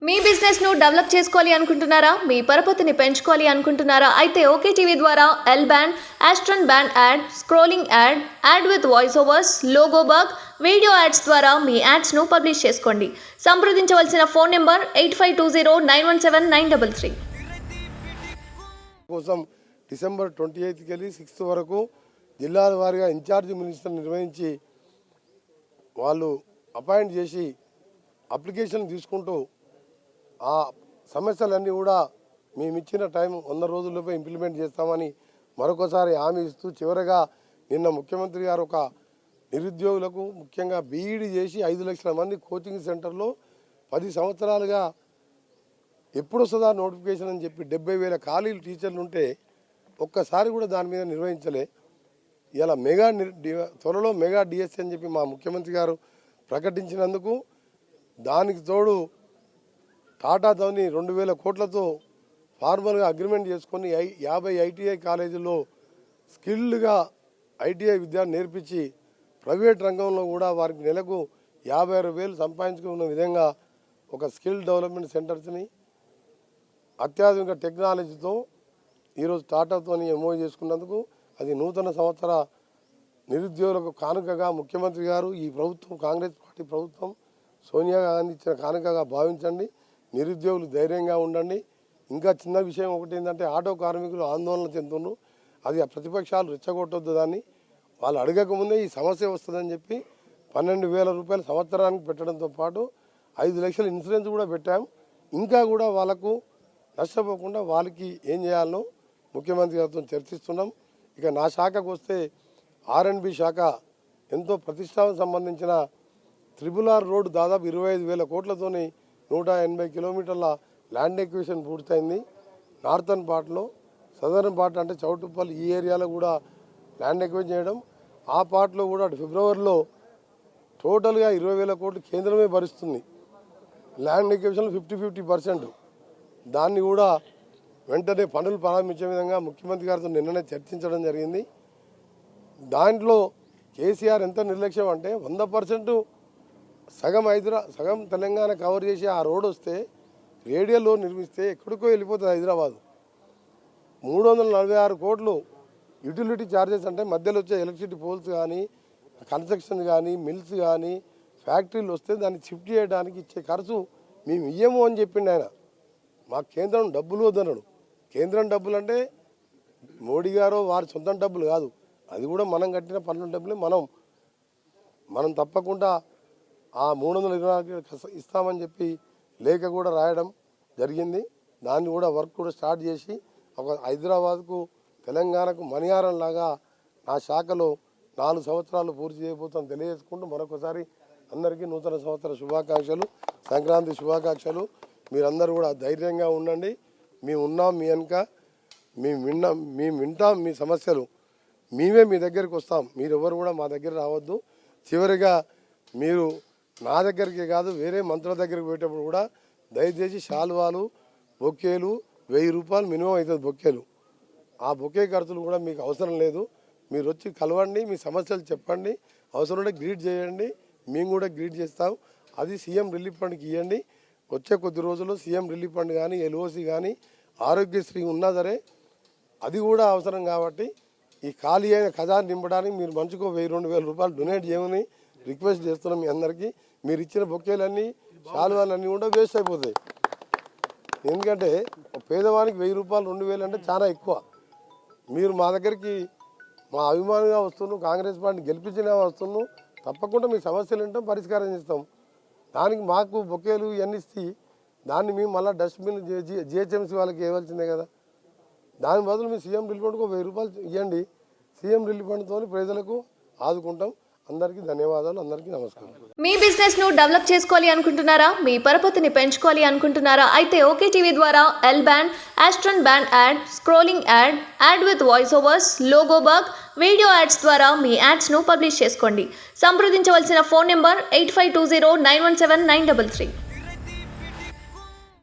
మీ business ను develop చేసుకోవాలి అనుకుంటున్నారా? మీ పరపతిని పెంచుకోవాలి అనుకుంటున్నారా? అయితే ఓకే టీవీ ద్వారా L band, aston band ad, scrolling ad, ad with voice overs, logo bug, video ads ద్వారా మీ యాడ్స్ ను పబ్లిష్ చేసుకోండి. సంప్రదించవలసిన ఫోన్ నెంబర్ 8520917933. కోసం డిసెంబర్ 28కి వెళ్ళి 6th వరకు జిల్లాల వారీగా ఇన్ఛార్జ్ మినిస్టర్ నిర్వహించి వాళ్ళు అపాయింట్ చేసి అప్లికేషన్ తీసుకుంటూ ఆ సమస్యలన్నీ కూడా మేము ఇచ్చిన టైం 100 రోజుల్లోపే ఇంప్లిమెంట్ చేస్తామని మరొకసారి హామీ ఇస్తూ చివరగా నిన్న ముఖ్యమంత్రి గారు ఒక నిరుద్యోగులకు ముఖ్యంగా బీఈడీ చేసి 5 లక్షల మంది కోచింగ్ సెంటర్లో 10 సంవత్సరాలుగా ఎప్పుడు వస్తుందా నోటిఫికేషన్ అని చెప్పి 70,000 ఖాళీలు టీచర్లు ఉంటే ఒక్కసారి కూడా దాని మీద నిర్వహించలే. ఇలా త్వరలో మెగా డిఎస్సి అని చెప్పి మా ముఖ్యమంత్రి గారు ప్రకటించినందుకు దానికి తోడు టాటాతోని 2,000 కోట్లతో ఫార్మల్గా అగ్రిమెంట్ చేసుకొని 50 ఐటీఐ కాలేజీల్లో స్కిల్డ్గా ఐటీఐ విద్యను నేర్పించి ప్రైవేట్ రంగంలో కూడా వారికి నెలకు 56,000 సంపాదించుకున్న విధంగా ఒక స్కిల్ డెవలప్మెంట్ సెంటర్స్ని అత్యాధునిక టెక్నాలజీతో ఈరోజు టాటాతో ఎంఓ చేసుకున్నందుకు అది నూతన సంవత్సర నిరుద్యోగులకు కానుకగా ముఖ్యమంత్రి గారు ఈ ప్రభుత్వం కాంగ్రెస్ పార్టీ ప్రభుత్వం సోనియా గాంధీ ఇచ్చిన కానుకగా భావించండి. నిరుద్యోగులు ధైర్యంగా ఉండండి. ఇంకా చిన్న విషయం ఒకటి ఏంటంటే ఆటో కార్మికులు ఆందోళన చెందుతున్నారు. అది ఆ ప్రతిపక్షాలు రెచ్చగొట్టొద్దు, దాన్ని వాళ్ళు అడగకముందే ఈ సమస్య వస్తుందని చెప్పి 12,000 రూపాయలు సంవత్సరానికి పెట్టడంతో పాటు 5 లక్షల ఇన్సూరెన్స్ కూడా పెట్టాం. ఇంకా కూడా వాళ్ళకు నష్టపోకుండా వాళ్ళకి ఏం చేయాలనో ముఖ్యమంత్రి గారితో చర్చిస్తున్నాం. ఇక నా శాఖకు వస్తే R&B శాఖ ఎంతో ప్రతిష్టానికి సంబంధించిన RRR రోడ్డు దాదాపు 25,000 కోట్లతోని 180 కిలోమీటర్ల ల్యాండ్ ఎక్విజిషన్ పూర్తయింది. నార్థన్ పార్ట్లో, సదర్న్ పార్ట్ అంటే చౌటుప్పల్ ఈ ఏరియాలో కూడా ల్యాండ్ ఎక్విజిషన్ చేయడం. ఆ పార్ట్లో కూడా ఫిబ్రవరిలో టోటల్గా 20,000 కోట్లు కేంద్రమే భరిస్తుంది. ల్యాండ్ ఎక్విజిషన్లో 50% దాన్ని కూడా వెంటనే పనులు ప్రారంభించే విధంగా ముఖ్యమంత్రి గారితో నిన్ననే చర్చించడం జరిగింది. దాంట్లో కేసీఆర్ ఎంత నిర్లక్ష్యం అంటే 100% సగం తెలంగాణ కవర్ చేసి ఆ రోడ్ వస్తే రేడియల్లో నిర్మిస్తే ఎక్కడికో వెళ్ళిపోతుంది హైదరాబాద్. 346 కోట్లు యూటిలిటీ ఛార్జెస్ అంటే మధ్యలో వచ్చే ఎలక్ట్రిసిటీ పోల్స్ కానీ, కన్స్ట్రక్షన్ కానీ, మిల్స్ కానీ, ఫ్యాక్టరీలు వస్తే దాన్ని షిఫ్ట్ చేయడానికి ఇచ్చే ఖర్చు మేము ఇయ్యము అని చెప్పిండు ఆయన. మా కేంద్రం డబ్బులు వద్దన్నాడు. కేంద్రం డబ్బులు అంటే మోడీ గారు వారి సొంత డబ్బులు కాదు, అది కూడా మనం కట్టిన పన్నుల డబ్బులే. మనం తప్పకుండా ఆ 324 ఇస్తామని చెప్పి లేఖ కూడా రాయడం జరిగింది. దాన్ని కూడా వర్క్ కూడా స్టార్ట్ చేసి ఒక హైదరాబాద్కు తెలంగాణకు మణిహారం లాగా నా శాఖలో 4 సంవత్సరాలు పూర్తి చేయబోతాం తెలియజేసుకుంటూ మరొకసారి అందరికీ నూతన సంవత్సర శుభాకాంక్షలు, సంక్రాంతి శుభాకాంక్షలు. మీరందరూ కూడా ధైర్యంగా ఉండండి. మేము ఉన్నాం మీ వెనుక, మేము వింటాం మీ సమస్యలు, మేమే మీ దగ్గరికి వస్తాం. మీరు ఎవరు కూడా మా దగ్గర రావద్దు. చివరిగా మీరు నా దగ్గరికి కాదు వేరే మంత్రుల దగ్గరికి పోయేటప్పుడు కూడా దయచేసి శాలువాలు, బొకేలు 1000 రూపాయలు మినిమం అవుతుంది బొకేలు. ఆ బొకే ఖర్చులు కూడా మీకు అవసరం లేదు. మీరు వచ్చి కలవండి, మీ సమస్యలు చెప్పండి, అవసరం ఉంటే గ్రీట్ చేయండి, మేము కూడా గ్రీట్ చేస్తాం. అది సీఎం రిలీఫ్ ఫండ్కి ఇవ్వండి. వచ్చే కొద్ది రోజుల్లో సీఎం రిలీఫ్ ఫండ్ కానీ, ఎల్ఓసి కానీ, ఆరోగ్యశ్రీ ఉన్నా సరే అది కూడా అవసరం. కాబట్టి ఈ ఖాళీ అయిన ఖజానా నింపడానికి మీరు మంచుకో 1,000-2,000 రూపాయలు డొనేట్ చేయమని రిక్వెస్ట్ చేస్తున్నాం మీ అందరికీ. మీరు ఇచ్చిన బొకేలన్నీ, శాలువాలన్నీ కూడా వేస్ట్ అయిపోతాయి. ఎందుకంటే పేదవానికి 1,000 రూపాయలు 2,000 అంటే చాలా ఎక్కువ. మీరు మా దగ్గరికి మా అభిమానిగా వస్తున్నాం, కాంగ్రెస్ పార్టీ గెలిపించిన వస్తున్నాం, తప్పకుండా మీ సమస్యలు ఏంటో పరిష్కారం చేస్తాం. దానికి మాకు బొకేలు ఇవన్నీ ఇస్తే దాన్ని మేము మళ్ళీ డస్ట్బిన్ జిహెచ్ఎంసీ వాళ్ళకి ఇవ్వాల్సిందే కదా. దాని బదులు మీ సీఎం రిలీఫ్ ఫండ్కు 1,000 రూపాయలు ఇవ్వండి. సీఎం రిలీఫ్ ఫండ్తో ప్రజలకు ఆదుకుంటాం. అందరికీ ధన్యవాదాలు, అందరికీ నమస్కారం. మీ బిజినెస్ ను డెవలప్ చేసుకోవాలి అనుకుంటున్నారా? మీ పరపతిని పెంచుకోవాలి అనుకుంటున్నారా? అయితే ఓకే టీవీ ద్వారా L band, aston band ad, scrolling ad, ad with voice overs, logo bug, video ads ద్వారా మీ యాడ్స్ ను పబ్లిష్ చేసుకోండి. సంప్రదించవలసిన ఫోన్ నెంబర్ 8520917933.